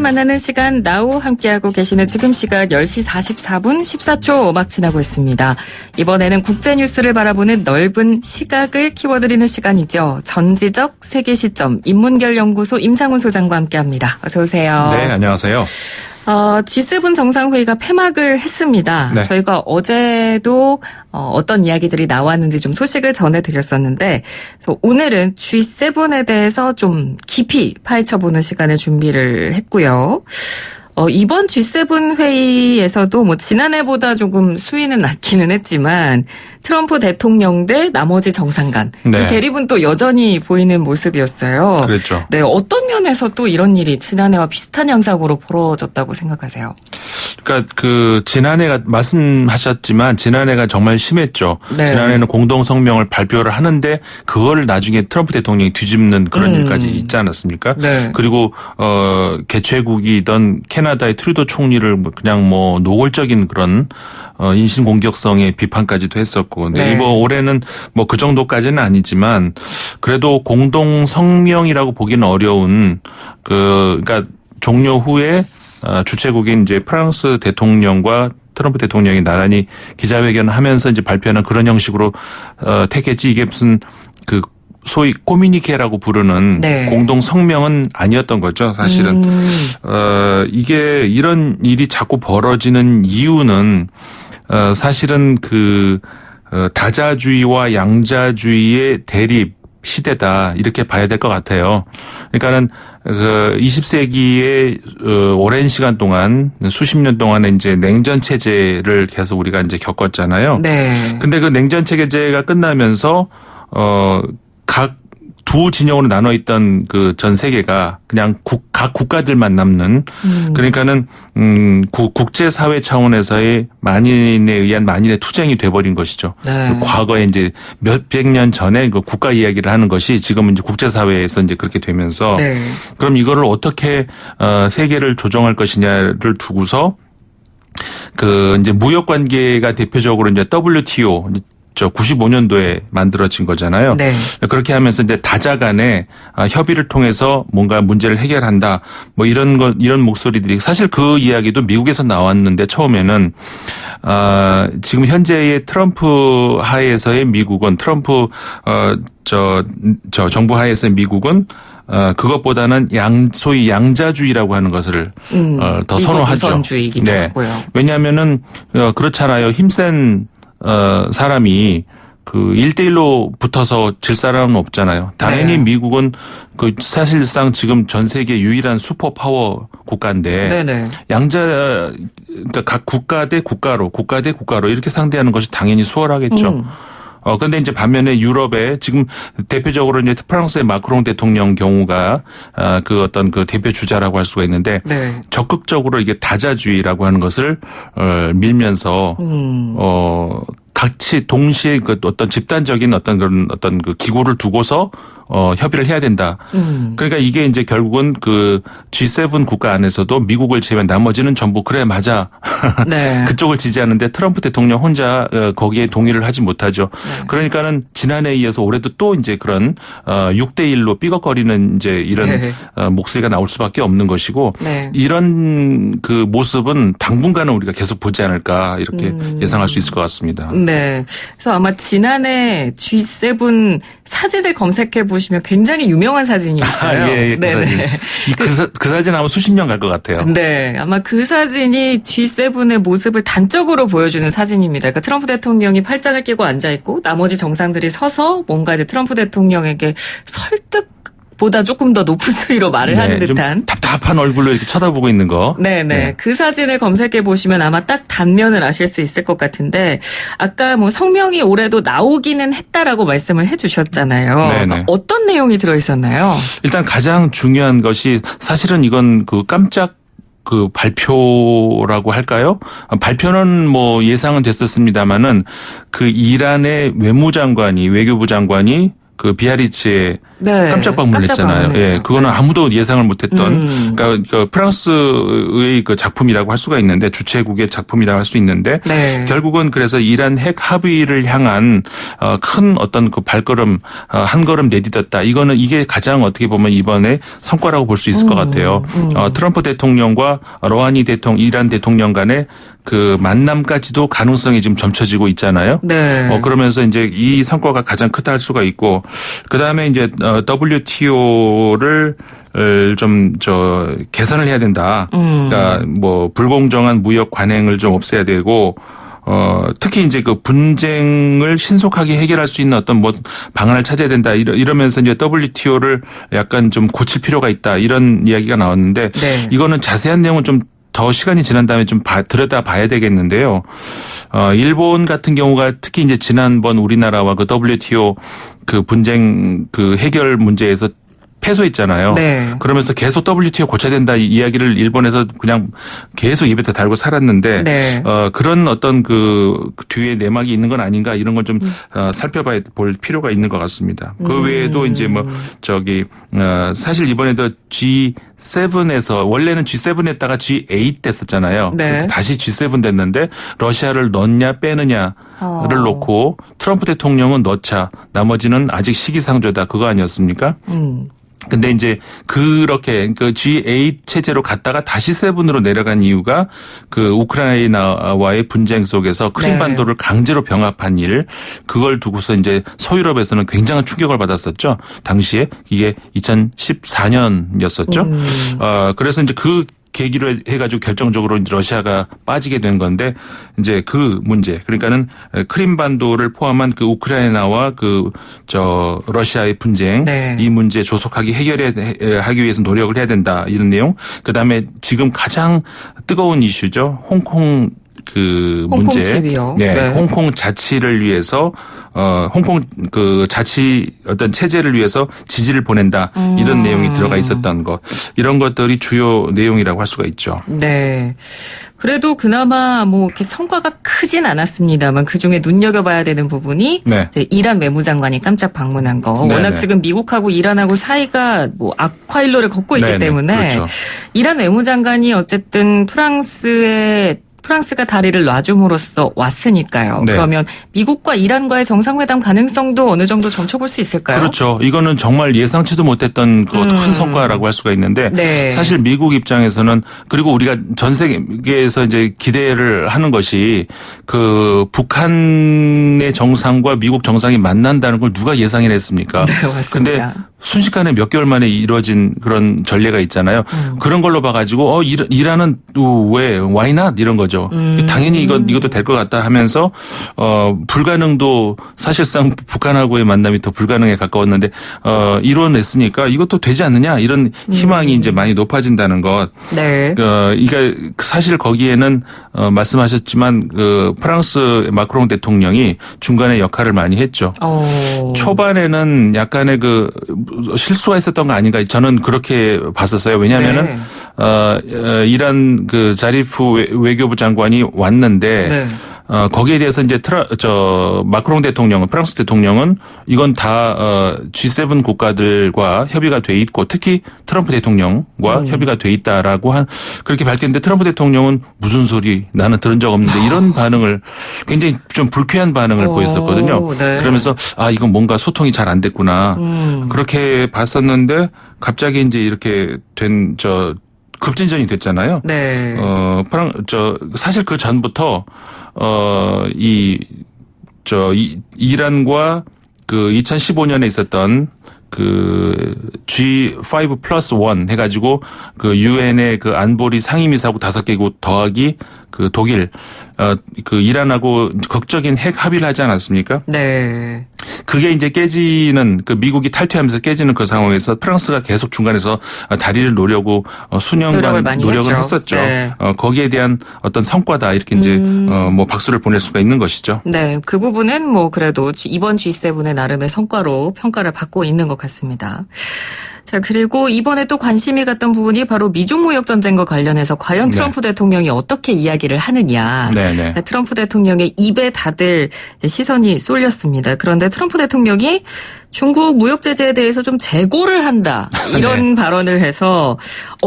만나는 시간 나우 함께하고 계시는 지금 시각 10시 44분 14초 막 지나고 있습니다. 이번에는 국제뉴스를 바라보는 넓은 시각을 키워드리는 시간이죠. 전지적 세계시점 인문결연구소 임상훈 소장과 함께합니다. 어서 오세요. 네, 안녕하세요. G7 정상회의가 폐막을 했습니다. 네. 저희가 어제도 어떤 이야기들이 나왔는지 좀 소식을 전해드렸었는데 그래서 오늘은 G7에 대해서 좀 깊이 파헤쳐보는 시간을 준비를 했고요. 이번 G7 회의에서도 뭐 지난해보다 조금 수위는 낮기는 했지만 트럼프 대통령 대 나머지 정상 간 네. 그 대립은 또 여전히 보이는 모습이었어요. 그랬죠. 네, 어떤 면에서 또 이런 일이 지난해와 비슷한 양상으로 벌어졌다고 생각하세요? 그러니까 지난해가 말씀하셨지만 지난해가 정말 심했죠. 네. 지난해는 공동 성명을 발표를 하는데 그걸 나중에 트럼프 대통령이 뒤집는 그런 일까지 있지 않았습니까? 네. 그리고 개최국이던 캐나다의 트루도 총리를 그냥 노골적인 그런 인신공격성의 비판까지도 했었고. 근데 네. 올해는 그 정도까지는 아니지만 그래도 공동 성명이라고 보기는 어려운 그러니까 종료 후에 주최국인 이제 프랑스 대통령과 트럼프 대통령이 나란히 기자회견을 하면서 이제 발표하는 그런 형식으로 택했지 이게 무슨 소위 코미니케라고 부르는 네. 공동 성명은 아니었던 거죠, 사실은. 이게 이런 일이 자꾸 벌어지는 이유는 사실은 다자주의와 양자주의의 대립 시대다 이렇게 봐야 될 것 같아요. 그러니까는 20세기의 오랜 시간 동안 수십 년 동안에 이제 냉전 체제를 계속 우리가 이제 겪었잖아요. 네. 근데 그 냉전 체제가 끝나면서 각 두 진영으로 나눠 있던 전 세계가 그냥 각 국가들만 남는 그러니까는 국제사회 차원에서의 만인에 의한 만인의 투쟁이 돼버린 것이죠. 네. 과거에 이제 몇백 년 전에 국가 이야기를 하는 것이 지금은 이제 국제사회에서 이제 그렇게 되면서 네. 그럼 이거를 어떻게 세계를 조정할 것이냐를 두고서 이제 무역 관계가 대표적으로 이제 WTO 95년도에 만들어진 거잖아요. 네. 그렇게 하면서 이제 다자 간에 협의를 통해서 뭔가 문제를 해결한다. 이런 목소리들이 사실 그 이야기도 미국에서 나왔는데 처음에는 지금 현재의 트럼프 하에서의 미국은 트럼프 정부 하에서의 미국은 그것보다는 소위 양자주의라고 하는 것을 더 선호하죠. 우선주의이기도 하고요. 왜냐하면은 그렇잖아요. 힘센 사람이 1대1로 붙어서 질 사람은 없잖아요. 당연히 네. 미국은 사실상 지금 전 세계 유일한 슈퍼파워 국가인데 네네. 그러니까 각 국가 대 국가로 이렇게 상대하는 것이 당연히 수월하겠죠. 그런데 이제 반면에 유럽에 지금 대표적으로 이제 프랑스의 마크롱 대통령 경우가 어떤 대표 주자라고 할 수가 있는데 네. 적극적으로 이게 다자주의라고 하는 것을 밀면서 같이 동시에 어떤 집단적인 어떤 기구를 두고서 협의를 해야 된다. 그러니까 이게 이제 결국은 G7 국가 안에서도 미국을 제외한 나머지는 전부 그래 맞아. 네. 그쪽을 지지하는데 트럼프 대통령 혼자 거기에 동의를 하지 못하죠. 네. 그러니까는 지난해에 이어서 올해도 또 이제 그런 6대1로 삐걱거리는 이제 이런 네. 목소리가 나올 수밖에 없는 것이고 네. 이런 모습은 당분간은 우리가 계속 보지 않을까 이렇게 예상할 수 있을 것 같습니다. 네. 그래서 아마 지난해 G7 사진을 검색해 보시면 굉장히 유명한 사진이 있어요. 예, 그 사진. 그 사진 아마 수십 년 갈 것 같아요. 네. 아마 그 사진이 G7의 모습을 단적으로 보여주는 사진입니다. 그러니까 트럼프 대통령이 팔짱을 끼고 앉아있고 나머지 정상들이 서서 뭔가 이제 트럼프 대통령에게 설득보다 조금 더 높은 수위로 말을 하는 듯한. 좀 답답한 얼굴로 이렇게 쳐다보고 있는 거. 네네. 네. 그 사진을 검색해 보시면 아마 딱 단면을 아실 수 있을 것 같은데 아까 성명이 올해도 나오기는 했다라고 말씀을 해 주셨잖아요. 그러니까 어떤 내용이 들어있었나요? 일단 가장 중요한 것이 사실은 이건 깜짝 발표라고 할까요? 발표는 예상은 됐었습니다만은 이란의 외교부 장관이 비아리츠의 네. 깜짝 방문했잖아요. 예, 그거는 아무도 예상을 못했던 그러니까 프랑스의 그 작품이라고 할 수가 있는데 주최국의 작품이라고 할 수 있는데 네. 결국은 그래서 이란 핵 합의를 향한 큰 어떤 그 발걸음 한 걸음 내딛었다. 이게 가장 어떻게 보면 이번에 성과라고 볼 수 있을 것 같아요. 트럼프 대통령과 로하니 이란 대통령 간의 그 만남까지도 가능성이 지금 점쳐지고 있잖아요. 네. 그러면서 이제 이 성과가 가장 크다 할 수가 있고, 그 다음에 이제 WTO를 개선을 해야 된다. 그러니까 뭐 불공정한 무역 관행을 좀 없애야 되고. 특히 이제 그 분쟁을 신속하게 해결할 수 있는 어떤 뭐 방안을 찾아야 된다. 이러면서 이제 WTO를 약간 좀 고칠 필요가 있다. 이런 이야기가 나왔는데, 네. 이거는 자세한 내용은 좀 더 시간이 지난 다음에 좀 들여다 봐야 되겠는데요. 일본 같은 경우가 특히 이제 지난번 우리나라와 그 WTO 그 분쟁 그 해결 문제에서 패소했잖아요. 네. 그러면서 계속 WTO 고쳐야 된다 이 이야기를 일본에서 그냥 계속 입에다 달고 살았는데 네. 그런 어떤 그 뒤에 내막이 있는 건 아닌가 이런 걸 좀 살펴봐야 볼 필요가 있는 것 같습니다. 그 외에도 이제 뭐 사실 이번에도 G7에서 원래는 G7 했다가 G8 됐었잖아요. 네. 다시 G7 됐는데 러시아를 넣냐 빼느냐를 놓고 트럼프 대통령은 넣자. 나머지는 아직 시기상조다. 그거 아니었습니까? 근데 이제 그렇게 그 G8 체제로 갔다가 다시 7으로 내려간 이유가 그 우크라이나와의 분쟁 속에서 크림반도를 강제로 병합한 일, 그걸 두고서 이제 서유럽에서는 굉장한 충격을 받았었죠. 당시에 이게 2014년이었었죠. 그래서 이제 그 계기로 해가지고 결정적으로 이제 러시아가 빠지게 된 건데 이제 그 문제 그러니까는 크림반도를 포함한 그 우크라이나와 러시아의 분쟁 네. 이 문제 조속하게 해결하기 위해서 노력을 해야 된다 이런 내용. 그다음에 지금 가장 뜨거운 이슈죠. 홍콩 문제. 시비요. 네. 네. 홍콩 자치를 위해서 홍콩 그 자치 어떤 체제를 위해서 지지를 보낸다. 이런 내용이 들어가 있었던 것. 이런 것들이 주요 내용이라고 할 수가 있죠. 네. 그래도 그나마 뭐 이렇게 성과가 크진 않았습니다만 그중에 눈여겨봐야 되는 부분이 네. 이제 이란 외무장관이 깜짝 방문한 거. 네네. 워낙 지금 미국하고 이란하고 사이가 뭐 악화일로를 걷고 있기 네네. 때문에 그렇죠. 이란 외무장관이 어쨌든 프랑스가 다리를 놔줌으로써 왔으니까요. 네. 그러면 미국과 이란과의 정상회담 가능성도 어느 정도 점쳐볼 수 있을까요? 그렇죠. 이거는 정말 예상치도 못했던 그 큰 성과라고 할 수가 있는데 네. 사실 미국 입장에서는 그리고 우리가 전 세계에서 이제 기대를 하는 것이 그 북한의 정상과 미국 정상이 만난다는 걸 누가 예상을 했습니까? 네, 맞습니다. 근데 순식간에 몇 개월 만에 이루어진 그런 전례가 있잖아요. 그런 걸로 봐가지고 이란은 왜 why not 이런 거죠. 당연히 이것도 될 것 같다 하면서 불가능도 사실상 북한하고의 만남이 더 불가능에 가까웠는데 이뤄냈으니까 이것도 되지 않느냐 이런 희망이 이제 많이 높아진다는 것. 네. 이게 사실 거기에는 말씀하셨지만 그 프랑스 마크롱 대통령이 중간에 역할을 많이 했죠. 초반에는 약간의 그 실수가 있었던 거 아닌가 저는 그렇게 봤었어요. 왜냐하면은 네. 이란 그 자리프 외교부 장관이 왔는데 네. 거기에 대해서 이제 마크롱 대통령은 프랑스 대통령은 이건 다 G7 국가들과 협의가 돼 있고 특히 트럼프 대통령과 협의가 돼 있다라고 그렇게 밝혔는데 트럼프 대통령은 무슨 소리 나는 들은 적 없는데 이런 반응을 굉장히 좀 불쾌한 반응을 보였었거든요. 네. 그러면서 이건 뭔가 소통이 잘 안 됐구나 그렇게 봤었는데 갑자기 이제 이렇게 급진전이 됐잖아요. 네. 사실 그 전부터 이란과 그 2015년에 있었던 그 G5 플러스 1 해가지고 그 유엔의 그 안보리 상임이사국 5개국 더하기 그 독일 그 이란하고 극적인 핵 합의를 하지 않았습니까? 네. 그게 이제 깨지는 그 미국이 탈퇴하면서 깨지는 그 상황에서 프랑스가 계속 중간에서 다리를 놓으려고 수년간 노력을 했었죠. 네. 거기에 대한 어떤 성과다 이렇게 이제 뭐 박수를 보낼 수가 있는 것이죠. 네, 그 부분은 뭐 그래도 이번 G7의 나름의 성과로 평가를 받고 있는 것 같습니다. 자, 그리고 이번에 또 관심이 갔던 부분이 바로 미중 무역 전쟁과 관련해서 과연 트럼프 대통령이 어떻게 이야기를 하느냐. 네네. 트럼프 대통령의 입에 다들 시선이 쏠렸습니다. 그런데 트럼프 대통령이 중국 무역 제재에 대해서 좀 재고를 한다 이런 네. 발언을 해서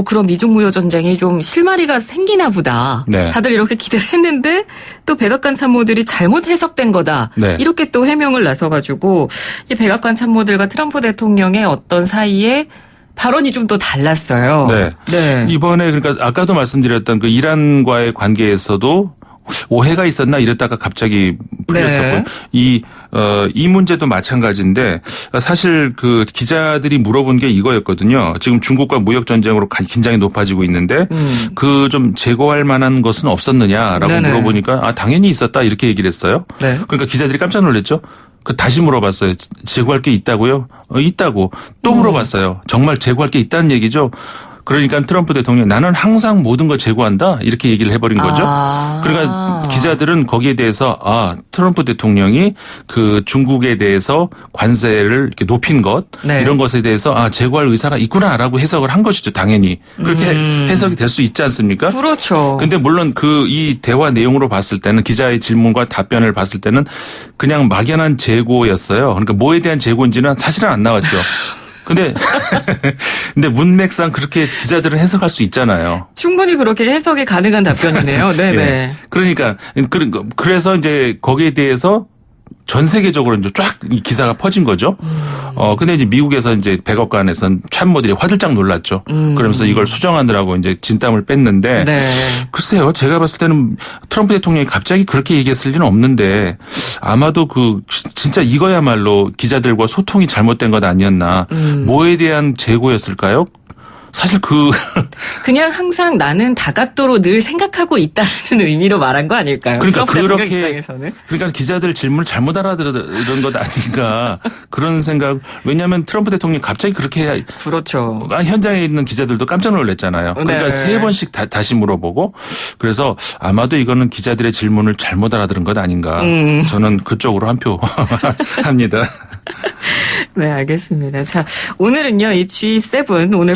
그럼 미중 무역 전쟁이 좀 실마리가 생기나 보다. 네. 다들 이렇게 기대를 했는데 또 백악관 참모들이 잘못 해석된 거다. 네. 이렇게 또 해명을 나서가지고 이 백악관 참모들과 트럼프 대통령의 어떤 사이에 발언이 좀 또 달랐어요. 네. 네. 이번에 그러니까 아까도 말씀드렸던 그 이란과의 관계에서도 오해가 있었나 이랬다가 갑자기 풀렸었고요. 네. 이 문제도 마찬가지인데 사실 그 기자들이 물어본 게 이거였거든요. 지금 중국과 무역 전쟁으로 긴장이 높아지고 있는데 그 좀 제거할 만한 것은 없었느냐라고 네네. 물어보니까 당연히 있었다 이렇게 얘기를 했어요. 네. 그러니까 기자들이 깜짝 놀랐죠. 다시 물어봤어요. 제거할 게 있다고요? 있다고. 또 물어봤어요. 정말 제거할 게 있다는 얘기죠. 그러니까 트럼프 대통령이 나는 항상 모든 걸 제고한다 이렇게 얘기를 해버린 거죠. 그러니까 기자들은 거기에 대해서 트럼프 대통령이 그 중국에 대해서 관세를 이렇게 높인 것 네. 이런 것에 대해서 제고할 의사가 있구나라고 해석을 한 것이죠. 당연히 그렇게 해석이 될 수 있지 않습니까? 그렇죠. 근데 물론 이 대화 내용으로 봤을 때는 기자의 질문과 답변을 봤을 때는 그냥 막연한 재고였어요. 그러니까 뭐에 대한 재고인지는 사실은 안 나왔죠. 근데 문맥상 그렇게 기자들은 해석할 수 있잖아요. 충분히 그렇게 해석이 가능한 답변이네요. 네네. 네. 그러니까 그래서 이제 거기에 대해서 전 세계적으로 이제 쫙 이 기사가 퍼진 거죠. 근데 이제 미국에서 이제 백악관에서는 참모들이 화들짝 놀랐죠. 그러면서 이걸 수정하느라고 이제 진땀을 뺐는데. 네. 글쎄요. 제가 봤을 때는 트럼프 대통령이 갑자기 그렇게 얘기했을 리는 없는데 아마도 진짜 이거야말로 기자들과 소통이 잘못된 것 아니었나. 뭐에 대한 재고였을까요? 사실 그냥 항상 나는 다각도로 늘 생각하고 있다는 의미로 말한 거 아닐까요? 그러니까 그렇게 입장에서는. 그러니까 기자들 질문을 잘못 알아들은 것 아닌가 그런 생각. 왜냐하면 트럼프 대통령이 갑자기 그렇게 그렇죠. 현장에 있는 기자들도 깜짝 놀랐잖아요. 그러니까 네. 3번씩 다시 물어보고 그래서 아마도 이거는 기자들의 질문을 잘못 알아들은 것 아닌가. 저는 그쪽으로 한 표 합니다. 네, 알겠습니다. 자, 오늘은요, 이 G7 오늘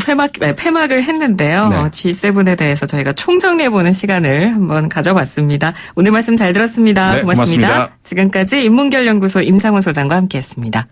폐막을 했는데요. 네. G7에 대해서 저희가 총정리해보는 시간을 한번 가져봤습니다. 오늘 말씀 잘 들었습니다. 네, 고맙습니다. 고맙습니다. 지금까지 인문결연구소 임상훈 소장과 함께했습니다.